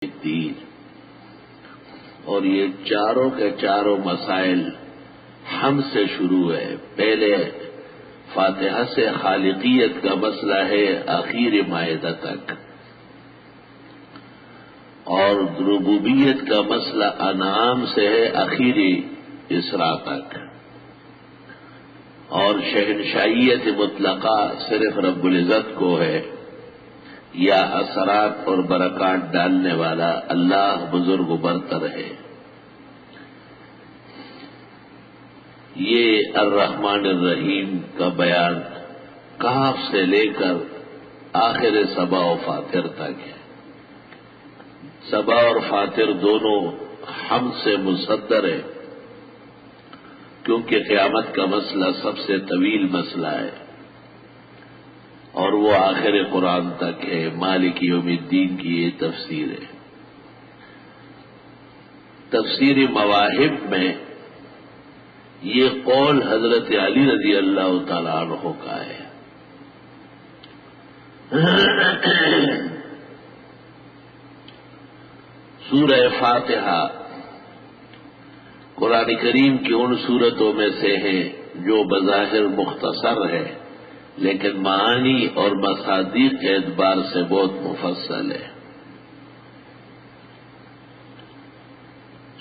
الدین، اور یہ چاروں کے چاروں مسائل ہم سے شروع ہے۔ پہلے فاتحہ سے خالقیت کا مسئلہ ہے آخر مائدہ تک، اور ربوبیت کا مسئلہ انعام سے ہے آخری اسراء تک، اور شہنشاہیت مطلقہ صرف رب العزت کو ہے، یا اثرات اور برکات ڈالنے والا اللہ بزرگ و برتر ہے۔ یہ الرحمن الرحیم کا بیان کاف سے لے کر آخر صبا و فاتر تک ہے۔ صبا اور فاتر دونوں ہم سے مصدر ہے، کیونکہ قیامت کا مسئلہ سب سے طویل مسئلہ ہے، اور وہ آخر قرآن تک ہے۔ مالک یوم الدین کی یہ تفسیر ہے۔ تفسیر مواہب میں یہ قول حضرت علی رضی اللہ تعالیٰ عنہ کا ہے۔ سورہ فاتحہ قرآن کریم کی ان سورتوں میں سے ہے جو بظاہر مختصر ہے، لیکن معانی اور مصادیق کے اعتبار سے بہت مفصل ہے۔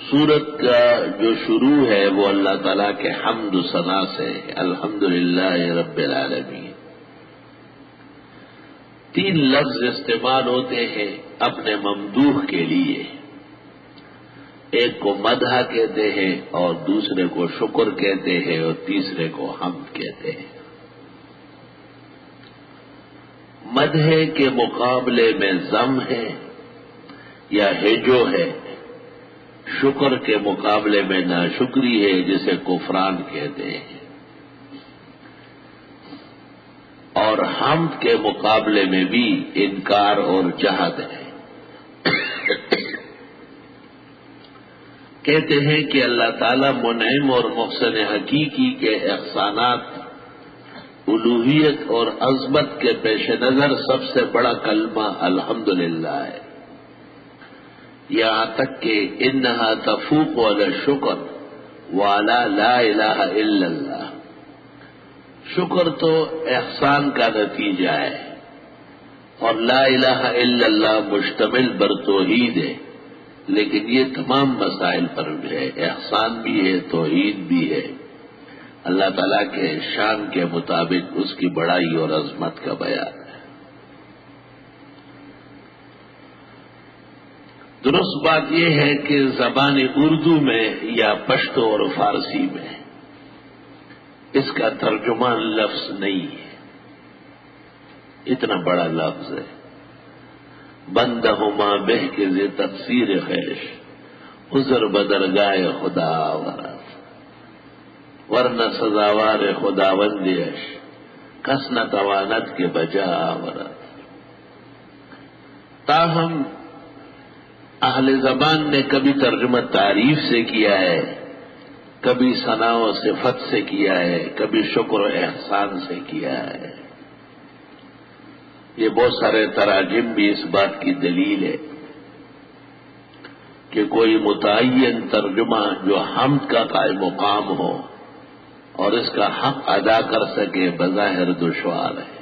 سورت کا جو شروع ہے وہ اللہ تعالیٰ کے حمد و ثنا سے، الحمدللہ رب العالمین۔ تین لفظ استعمال ہوتے ہیں اپنے ممدوح کے لیے، ایک کو مدح کہتے ہیں، اور دوسرے کو شکر کہتے ہیں، اور تیسرے کو حمد کہتے ہیں۔ مدح کے مقابلے میں ذم ہے یا ہجو ہے، شکر کے مقابلے میں ناشکری ہے جسے کفران کہتے ہیں، اور حمد کے مقابلے میں بھی انکار اور جہد ہے۔ کہتے ہیں کہ اللہ تعالی منعم اور محسن حقیقی کے احسانات الوہیت اور عظمت کے پیش نظر سب سے بڑا کلمہ الحمدللہ ہے، یہاں تک کہ انہا تفوق علی الشکر وعلی لا الہ الا اللہ۔ شکر تو احسان کا نتیجہ ہے، اور لا الہ الا اللہ مشتمل بر توحید ہے، لیکن یہ تمام مسائل پر بھی ہے، احسان بھی ہے، توحید بھی ہے۔ اللہ تعالیٰ کے شان کے مطابق اس کی بڑائی اور عظمت کا بیان ہے۔ درست بات یہ ہے کہ زبان اردو میں یا پشتو اور فارسی میں اس کا ترجمان لفظ نہیں ہے، اتنا بڑا لفظ ہے۔ بندہما بہ کے ز تقصیر خیش عذر بدرگاہ خدا ورا، ورنہ سزاوار خداوندیش کس نہ توانت کے بجا آورت۔ تاہم اہل زبان نے کبھی ترجمہ تعریف سے کیا ہے، کبھی ثنا و صفت سے کیا ہے، کبھی شکر و احسان سے کیا ہے۔ یہ بہت سارے تراجم بھی اس بات کی دلیل ہے کہ کوئی متعین ترجمہ جو حمد کا قائم مقام ہو اور اس کا حق ادا کر سکے بظاہر دشوار ہے۔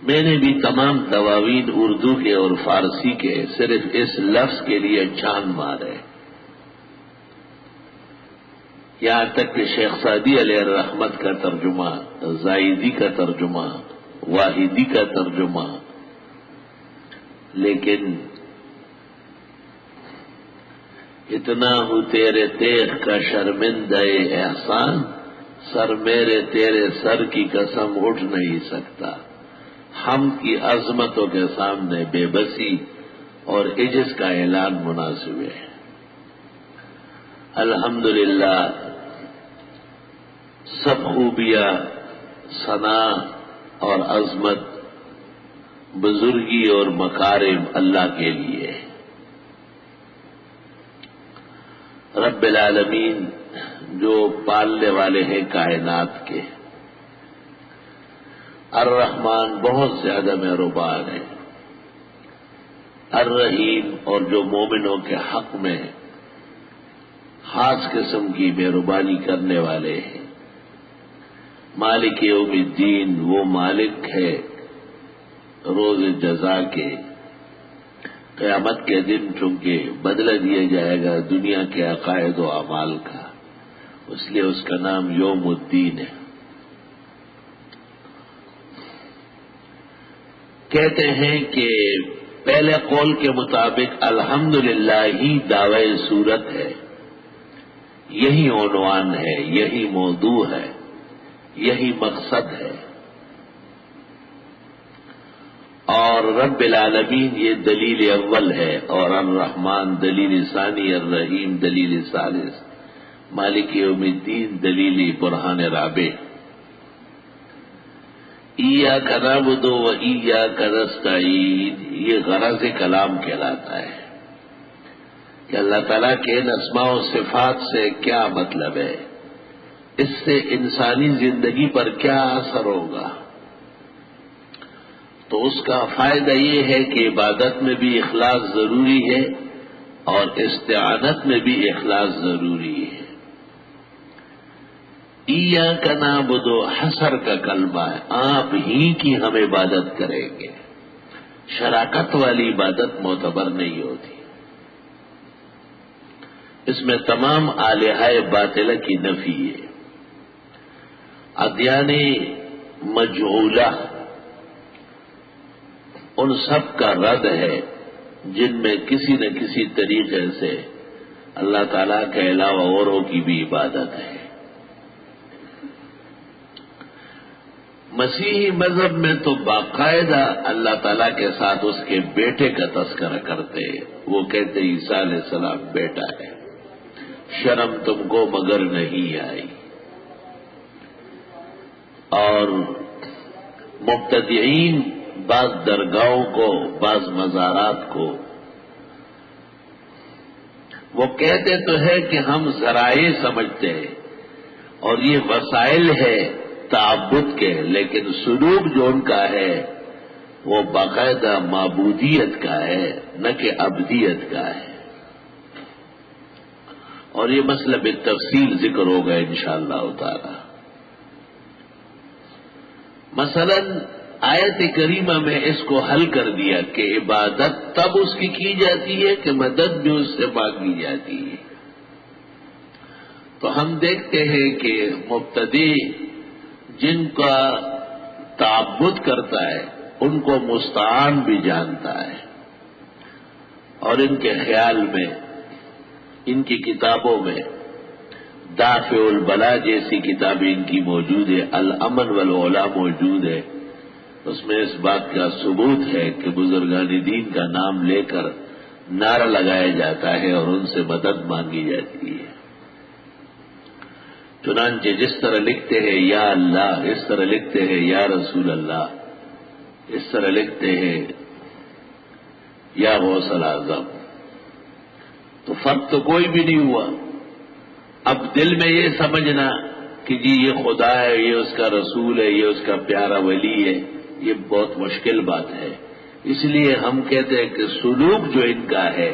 میں نے بھی تمام دواوین اردو کے اور فارسی کے صرف اس لفظ کے لیے جان مارے، یہاں تک کہ شیخ سعدی علیہ الرحمت کا ترجمہ، زائدی کا ترجمہ، واحدی کا ترجمہ، لیکن اتنا ہو تیرے تیغ کا شرمندہ احسان، سر میرے تیرے سر کی قسم اٹھ نہیں سکتا۔ ہم کی عظمتوں کے سامنے بے بسی اور عجز کا اعلان مناسب ہے۔ الحمدللہ سب خوبیاں، ثنا اور عظمت، بزرگی اور مکارم اللہ کے لیے۔ رب العالمین جو پالنے والے ہیں کائنات کے، الرحمن بہت زیادہ مہربان ہے، الرحیم، اور جو مومنوں کے حق میں خاص قسم کی مہربانی کرنے والے ہیں۔ مالک یوم الدین، وہ مالک ہے روز جزا کے، قیامت کے دن چونکہ بدلہ دیا جائے گا دنیا کے عقائد و اعمال کا، اس لیے اس کا نام یوم الدین ہے۔ کہتے ہیں کہ پہلے قول کے مطابق الحمدللہ ہی دعوی صورت ہے، یہی عنوان ہے، یہی موضوع ہے، یہی مقصد ہے، اور رب العالمین یہ دلیل اول ہے، اور الرحمن دلیل ثانی، الرحیم دلیل ثالث، مالک یوم الدین دلیل برہان رابع۔ ایاک نعبد و ایاک نستعین، یہ غرض کلام کہلاتا ہے کہ اللہ تعالیٰ کے ان اسماء و صفات سے کیا مطلب ہے، اس سے انسانی زندگی پر کیا اثر ہوگا۔ تو اس کا فائدہ یہ ہے کہ عبادت میں بھی اخلاص ضروری ہے اور استعانت میں بھی اخلاص ضروری ہے۔ ایاک نعبد حصر کا کلمہ ہے، آپ ہی کی ہم عبادت کریں گے، شراکت والی عبادت معتبر نہیں ہوتی، اس میں تمام آلہہ باطلہ کی نفی ہے۔ ادیان مجعولہ ان سب کا رد ہے جن میں کسی نہ کسی طریقے سے اللہ تعالیٰ کے علاوہ اوروں کی بھی عبادت ہے۔ مسیحی مذہب میں تو باقاعدہ اللہ تعالیٰ کے ساتھ اس کے بیٹے کا تذکرہ کرتے ہیں، وہ کہتے عیسیٰ علیہ السلام بیٹا ہے، شرم تم کو مگر نہیں آئی۔ اور مبتدعین بعض درگاہوں کو، بعض مزارات کو وہ کہتے تو ہے کہ ہم ذرائع سمجھتے ہیں اور یہ وسائل ہے تعبد کے، لیکن سلوک جو ان کا ہے وہ باقاعدہ معبودیت کا ہے، نہ کہ عبدیت کا ہے، اور یہ مسئلہ بالتفصیل ذکر ہوگا انشاءاللہ تعالی۔ مثلا آیت کریمہ میں اس کو حل کر دیا کہ عبادت تب اس کی جاتی ہے کہ مدد بھی اس سے مانگی جاتی ہے۔ تو ہم دیکھتے ہیں کہ مبتدی جن کا تعبد کرتا ہے ان کو مستعان بھی جانتا ہے، اور ان کے خیال میں، ان کی کتابوں میں دافع البلا جیسی کتابیں ان کی موجود ہے، الامن والعلا موجود ہے، اس میں اس بات کا ثبوت ہے کہ بزرگان دین کا نام لے کر نعرہ لگایا جاتا ہے اور ان سے مدد مانگی جاتی ہے۔ چنانچہ جس طرح لکھتے ہیں یا اللہ، اس طرح لکھتے ہیں یا رسول اللہ، اس طرح لکھتے ہیں یا غوث الاعظم، تو فرق تو کوئی بھی نہیں ہوا۔ اب دل میں یہ سمجھنا کہ جی یہ خدا ہے، یہ اس کا رسول ہے، یہ اس کا پیارا ولی ہے، یہ بہت مشکل بات ہے۔ اس لیے ہم کہتے ہیں کہ سلوک جو ان کا ہے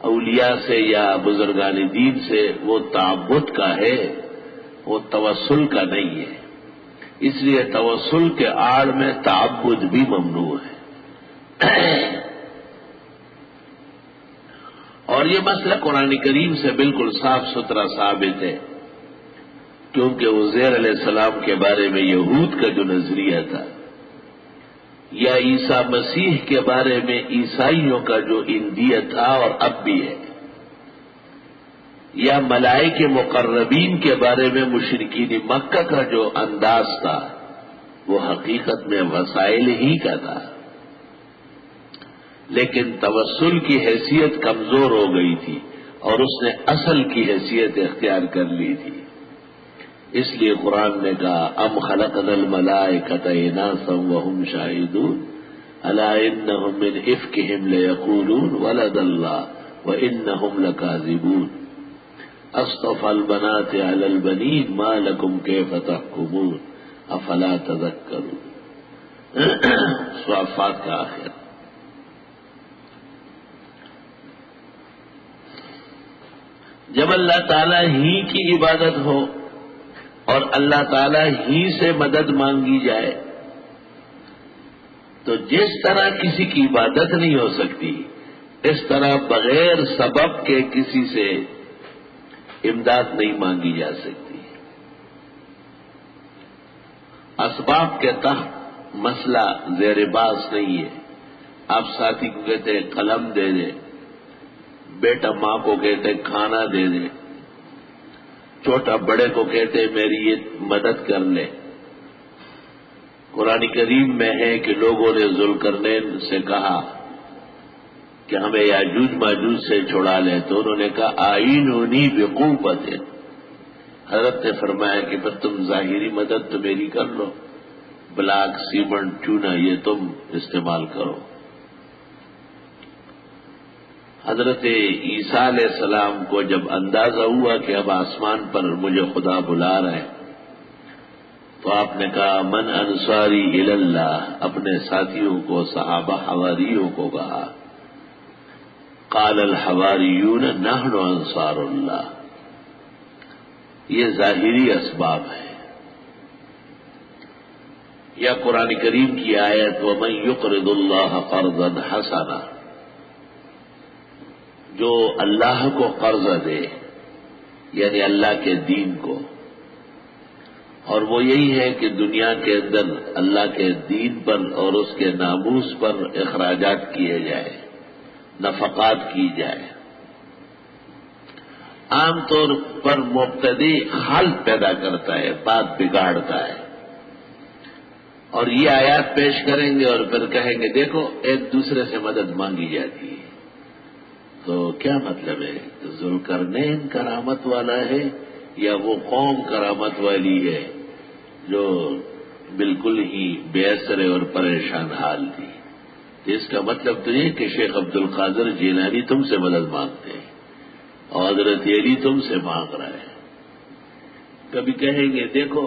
اولیاء سے یا بزرگان دین سے، وہ تعبد کا ہے، وہ توسل کا نہیں ہے۔ اس لیے توسل کے آڑ میں تعبد بھی ممنوع ہے۔ اور یہ مسئلہ قرآن کریم سے بالکل صاف ستھرا ثابت ہے، کیونکہ عزیر علیہ السلام کے بارے میں یہود کا جو نظریہ تھا، یا عیسیٰ مسیح کے بارے میں عیسائیوں کا جو اندیہ تھا اور اب بھی ہے، یا ملائکہ مقربین کے بارے میں مشرکین مکہ کا جو انداز تھا، وہ حقیقت میں وسائل ہی کا تھا، لیکن توسل کی حیثیت کمزور ہو گئی تھی اور اس نے اصل کی حیثیت اختیار کر لی تھی۔ اس لیے قرآن نے کہا ام خلقنا الملائکۃ اناثا وهم شاہدون الا انہم من افکہم لیقولون ولد اللہ وانہم لکاذبون اصطفى البنات علی البنین ما لکم کیف تحکمون افلا تذکرون۔ صافات کا آخر۔ جب اللہ تعالیٰ ہی کی عبادت ہو اور اللہ تعالیٰ ہی سے مدد مانگی جائے تو جس طرح کسی کی عبادت نہیں ہو سکتی اس طرح بغیر سبب کے کسی سے امداد نہیں مانگی جا سکتی. اسباب کے تحت مسئلہ زیر باس نہیں ہے. آپ ساتھی کو کہتے ہیں قلم دے دے، بیٹا ماں کو کہتے ہیں کھانا دے دے، چھوٹا بڑے کو کہتے ہیں میری یہ مدد کر لے. قرآن کریم میں ہے کہ لوگوں نے ذوالقرنین سے کہا کہ ہمیں یاجوج ماجوج سے چھڑا لے، تو انہوں نے کہا آئینونی بقوت. حضرت نے فرمایا کہ پھر تم ظاہری مدد تو میری کر لو، بلاک سیمنٹ چونا یہ تم استعمال کرو. حضرت عیسیٰ علیہ السلام کو جب اندازہ ہوا کہ اب آسمان پر مجھے خدا بلا رہا ہے تو آپ نے کہا من انصاری الی اللہ، اپنے ساتھیوں کو صحابہ حواریوں کو کہا. قال الحواریون نحن انصار اللہ. یہ ظاہری اسباب ہے. یا قرآن کریم کی آیت ومن یقرض اللہ قرضا حسنا، جو اللہ کو قرض دے یعنی اللہ کے دین کو، اور وہ یہی ہے کہ دنیا کے اندر اللہ کے دین پر اور اس کے ناموس پر اخراجات کیے جائے، نفقات کی جائے. عام طور پر مبتدی حالت پیدا کرتا ہے، بات بگاڑتا ہے، اور یہ آیات پیش کریں گے اور پھر کہیں گے دیکھو ایک دوسرے سے مدد مانگی جاتی ہے. تو کیا مطلب ہے؟ ذوالقرنین کرامت والا ہے یا وہ قوم کرامت والی ہے جو بالکل ہی بے اثر اور پریشان حال تھی؟ اس کا مطلب تو یہ کہ شیخ عبد القادر جیلانی تم سے مدد مانگتے ہیں اور حضرت علی تم سے مانگ رہا ہے. کبھی کہیں گے دیکھو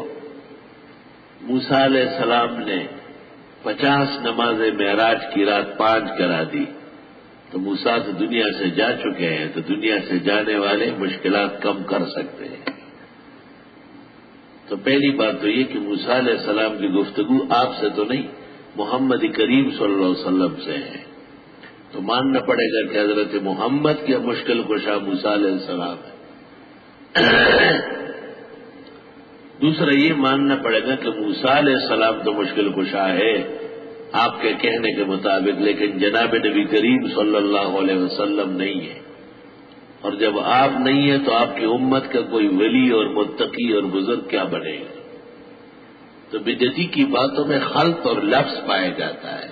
موسیٰ علیہ السلام نے 50 نماز معراج کی رات 5 کرا دی، تو موسیٰ تو دنیا سے جا چکے ہیں، تو دنیا سے جانے والے مشکلات کم کر سکتے ہیں. تو پہلی بات تو یہ کہ موسیٰ علیہ السلام کی گفتگو آپ سے تو نہیں، محمد کریم صلی اللہ علیہ وسلم سے ہے، تو ماننا پڑے گا کہ حضرت محمد کے مشکل کشا موسیٰ علیہ السلام ہے. دوسرا یہ ماننا پڑے گا کہ موسیٰ علیہ السلام تو مشکل کشا ہے آپ کے کہنے کے مطابق، لیکن جناب نبی کریم صلی اللہ علیہ وسلم نہیں ہے. اور جب آپ نہیں ہیں تو آپ کی امت کا کوئی ولی اور متقی اور بزرگ کیا بنے گا؟ تو بدعتی کی باتوں میں خلط اور لفظ پایا جاتا ہے،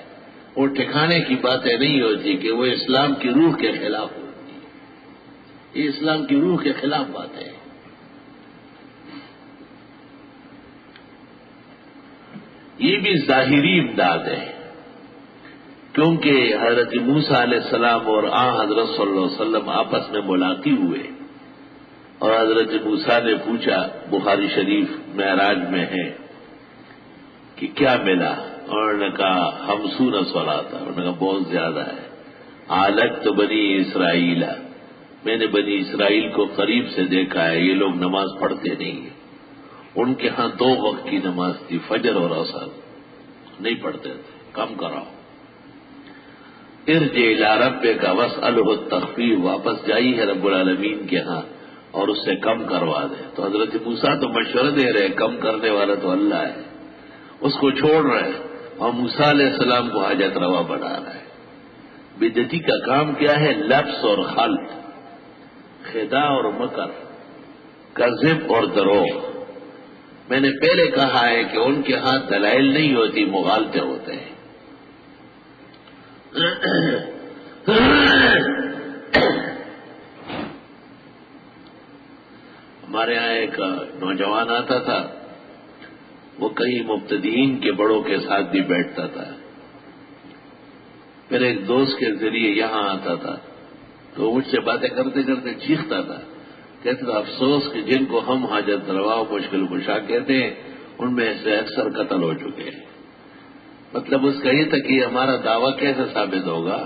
وہ ٹھکانے کی باتیں نہیں ہوتی کہ وہ اسلام کی روح کے خلاف ہوتی ہے. یہ اسلام کی روح کے خلاف باتیں ہیں. یہ بھی ظاہری امداد ہے، کیونکہ حضرت موسیٰ علیہ السلام اور حضرت صلی اللہ علیہ وسلم آپس میں ملاقات ہوئے اور حضرت موسیٰ نے پوچھا، بخاری شریف معراج میں ہے کہ کیا ملا؟ اور انہوں نے کہا 50 صلاۃ، انہوں نے کہا بہت زیادہ ہے. عالجت بنی اسرائیل، میں نے بنی اسرائیل کو قریب سے دیکھا ہے، یہ لوگ نماز پڑھتے نہیں ہیں. ان کے ہاں 2 وقت کی نماز تھی، فجر اور عصر، نہیں پڑھتے تھے. کم کراؤ. ارجع الی ربک واسألہ التخفیف، واپس جائی ہے رب العالمین کے ہاں اور اس سے کم کروا دے. تو حضرت موسیٰ تو مشورہ دے رہے، کم کرنے والا تو اللہ ہے، اس کو چھوڑ رہے اور موسیٰ علیہ السلام کو حاجت روا بنا رہا ہے. بدعتی کا کام کیا ہے؟ لفظ اور خلط، خداع اور مکر، کذب اور دروغ. میں نے پہلے کہا ہے کہ ان کے ہاتھ دلائل نہیں ہوتی، مغالطے ہوتے ہیں. ہمارے ہاں ایک نوجوان آتا تھا، وہ کئی مبتدئین کے بڑوں کے ساتھ بھی بیٹھتا تھا. پھر ایک دوست کے ذریعے یہاں آتا تھا تو مجھ سے باتیں کرتے کرتے چیختا تھا، کہتے تھا افسوس کہ جن کو ہم حاجت روا مشکل کشا کہتے ہیں ان میں سے اکثر قتل ہو چکے ہیں. مطلب اس کا یہ تھا کہ ہمارا دعویٰ کیسے ثابت ہوگا